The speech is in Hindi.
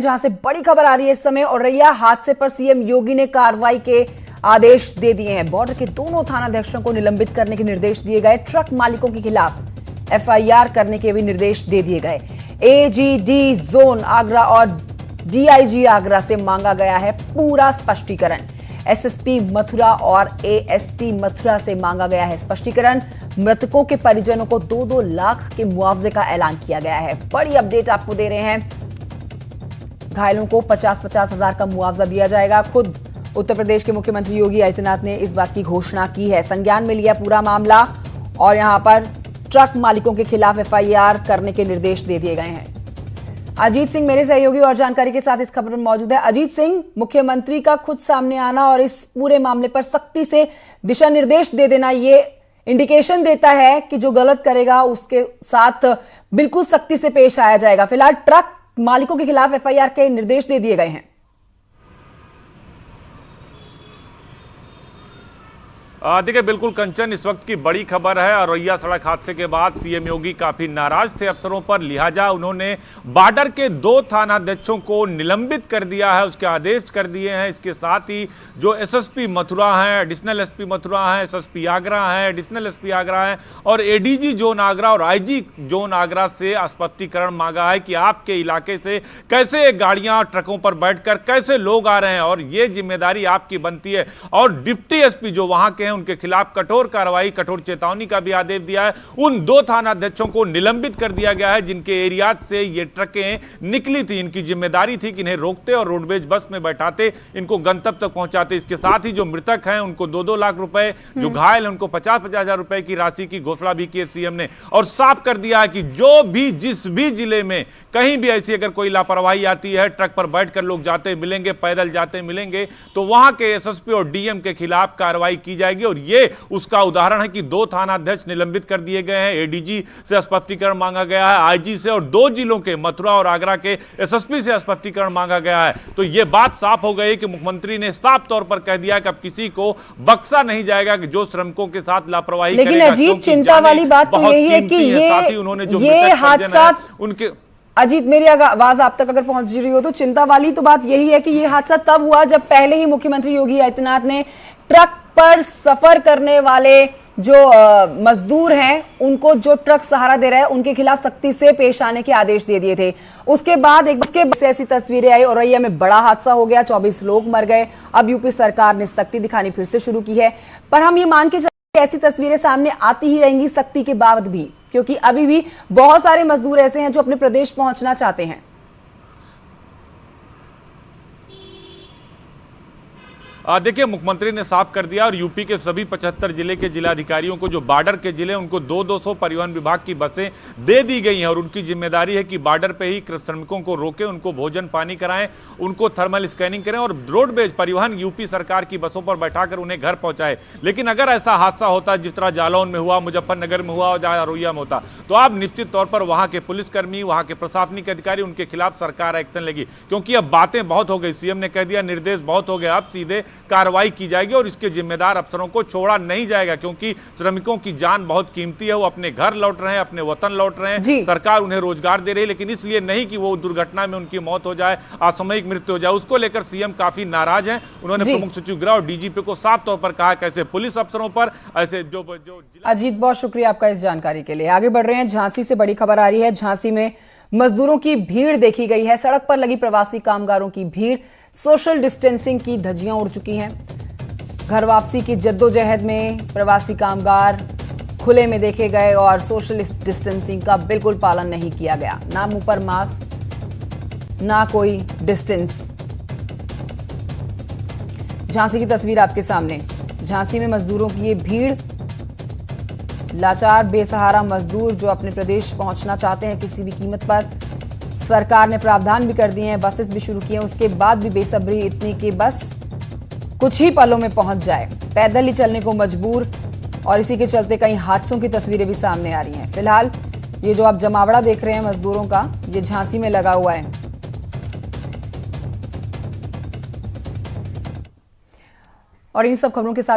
जहां से बड़ी खबर आ रही है इस समय औरैया हादसे पर सीएम योगी ने कार्रवाई के आदेश दे दिए हैं। बॉर्डर के दोनों थानाध्यक्षों को निलंबित करने के निर्देश दिए गए। ट्रक मालिकों के खिलाफ एफआईआर करने के भी निर्देश दे दिए गए। एजीडी जोन आगरा और डीआईजी आगरा से मांगा गया है पूरा स्पष्टीकरण। एसएसपी मथुरा और एएसपी मथुरा से मांगा गया है स्पष्टीकरण। मृतकों के परिजनों को 2-2 लाख के मुआवजे का ऐलान किया गया है। बड़ी अपडेट आपको दे रहे हैं। घायलों को 50-50 हजार का मुआवजा दिया जाएगा। खुद उत्तर प्रदेश के मुख्यमंत्री योगी आदित्यनाथ ने इस बात की घोषणा की है। संज्ञान में लिया पूरा मामला और यहां पर ट्रक मालिकों के खिलाफ एफआईआर करने के निर्देश दे दिए गए हैं। अजीत सिंह मेरे सहयोगी और जानकारी के साथ इस खबर में मौजूद है। अजीत सिंह, मुख्यमंत्री का खुद सामने आना और इस पूरे मामले पर सख्ती से दिशा निर्देश दे देना, ये इंडिकेशन देता है कि जो गलत करेगा उसके साथ बिल्कुल सख्ती से पेश आया जाएगा। फिलहाल ट्रक मालिकों के खिलाफ एफआईआर के निर्देश दे दिए गए हैं। देखिए, बिल्कुल कंचन, इस वक्त की बड़ी खबर है। औरैया सड़क हादसे के बाद सीएम योगी काफी नाराज थे अफसरों पर, लिहाजा उन्होंने बॉर्डर के 2 थानाध्यक्षों को निलंबित कर दिया है, उसके आदेश कर दिए हैं। इसके साथ ही जो एसएसपी मथुरा हैं, एडिशनल एसपी मथुरा हैं, एसएसपी आगरा हैं, एडिशनल एसपी आगरा हैं और एडीजी जोन आगरा और आईजी जोन आगरा से स्पष्टीकरण मांगा है कि आपके इलाके से कैसे गाड़ियां ट्रकों पर बैठकर कैसे लोग आ रहे हैं और ये जिम्मेदारी आपकी बनती है। और डिप्टी एसपी जो वहां के उनके खिलाफ कठोर कार्रवाई, कठोर चेतावनी का भी आदेश दिया है। उन 2 थानाध्यक्षों को निलंबित कर दिया गया है जिनके एरिया से ये ट्रकें निकली थी। इनकी जिम्मेदारी थी कि इन्हें रोकते और रोडवेज बस में बैठाते, इनको गंतव्य तक पहुंचाते। इसके साथ ही जो मृतक हैं उनको 2-2 लाख रुपए, जो घायल हैं उनको 50-50 हजार रुपए की राशि की घोषणा भी की है सीएम ने। और साफ कर दिया है कि जो भी जिस भी जिले में कहीं भी ऐसी अगर कोई लापरवाही आती है, ट्रक पर बैठकर लोग जाते मिलेंगे, पैदल जाते मिलेंगे, तो वहां के एसएसपी और डीएम के खिलाफ कार्रवाई की जाएगी। और ये उसका उदाहरण है कि 2 थानाध्यक्ष निलंबित कर दिए गए हैं। एडीजी से स्पष्टीकरण मांगा गया है, आईजी से, और 2 जिलों के मथुरा और आगरा के एसएसपी से स्पष्टीकरण मांगा गया है। तो यह बात साफ हो गई कि मुख्यमंत्री ने साफ तौर पर कह दिया कि अब किसी को बख्शा नहीं जाएगा कि जो श्रमिकों के साथ लापरवाही करेगा। लेकिन अजीत, चिंता वाली बात तो यही है कि ये हादसा उनके अजीत, मेरी आवाज आप तक अगर पहुंच रही हो तो चिंता वाली तो बात यही है कि यह हादसा तब हुआ जब पहले ही मुख्यमंत्री योगी आदित्यनाथ ने ट्रक पर सफर करने वाले जो मजदूर हैं उनको, जो ट्रक सहारा दे रहे हैं, उनके खिलाफ सख्ती से पेश आने के आदेश दे दिए थे। उसके बाद ऐसी तस्वीरें आई। औरैया में बड़ा हादसा हो गया, 24 लोग मर गए। अब यूपी सरकार ने सख्ती दिखानी फिर से शुरू की है, पर हम ये मान के चलते ऐसी तस्वीरें सामने आती ही रहेंगी सख्ती के बाद भी, क्योंकि अभी भी बहुत सारे मजदूर ऐसे हैं जो अपने प्रदेश पहुंचना चाहते हैं। देखिए, मुख्यमंत्री ने साफ कर दिया और यूपी के सभी 75 जिले के जिलाधिकारियों को, जो बॉर्डर के जिले, उनको 200 परिवहन विभाग की बसें दे दी गई हैं और उनकी जिम्मेदारी है कि बॉर्डर पे ही श्रमिकों को रोकें, उनको भोजन पानी कराएं, उनको थर्मल स्कैनिंग करें और रोडवेज परिवहन यूपी सरकार की बसों पर बैठाकर उन्हें घर पहुंचाए। लेकिन अगर ऐसा हादसा होता जिस तरह जालौन में हुआ, मुजफ्फरनगर में हुआ और औरैया में होता, तो अब निश्चित तौर पर वहां के पुलिसकर्मी, वहां के प्रशासनिक अधिकारी, उनके खिलाफ सरकार एक्शन लेगी। क्योंकि अब बातें बहुत हो गई, सीएम ने कह दिया, निर्देश बहुत हो गए, अब सीधे कार्रवाई की जाएगी और इसके जिम्मेदार अफसरों को छोड़ा नहीं जाएगा। क्योंकि श्रमिकों की जान बहुत कीमती है, वो अपने घर लौट रहे हैं, अपने वतन लौट रहे हैं, सरकार उन्हें रोजगार दे रही है, लेकिन इसलिए नहीं कि वो दुर्घटना में उनकी मौत हो जाए, असामयिक मृत्यु हो जाए। उसको लेकर सीएम काफी नाराज हैं। उन्होंने प्रमुख सचिव गृह और डीजीपी को साफ तौर पर कहा कैसे पुलिस अफसरों पर ऐसे जो अजीत, बहुत शुक्रिया आपका इस जानकारी के लिए। आगे बढ़ रहे हैं, झांसी से बड़ी खबर आ रही है। झांसी में मजदूरों की भीड़ देखी गई है। सड़क पर लगी प्रवासी कामगारों की भीड़, सोशल डिस्टेंसिंग की धज्जियां उड़ चुकी हैं। घर वापसी की जद्दोजहद में प्रवासी कामगार खुले में देखे गए और सोशल डिस्टेंसिंग का बिल्कुल पालन नहीं किया गया। ना मुंह पर मास्क, ना कोई डिस्टेंस। झांसी की तस्वीर आपके सामने। झांसी में मजदूरों की ये भीड़, लाचार बेसहारा मजदूर जो अपने प्रदेश पहुंचना चाहते हैं किसी भी कीमत पर। सरकार ने प्रावधान भी कर दिए हैं, बसेस भी शुरू किए हैं, उसके बाद भी बेसब्री इतनी कि बस कुछ ही पलों में पहुंच जाए। पैदल ही चलने को मजबूर और इसी के चलते कई हादसों की तस्वीरें भी सामने आ रही हैं। फिलहाल ये जो आप जमावड़ा देख रहे हैं मजदूरों का, ये झांसी में लगा हुआ है। और इन सब खबरों के साथ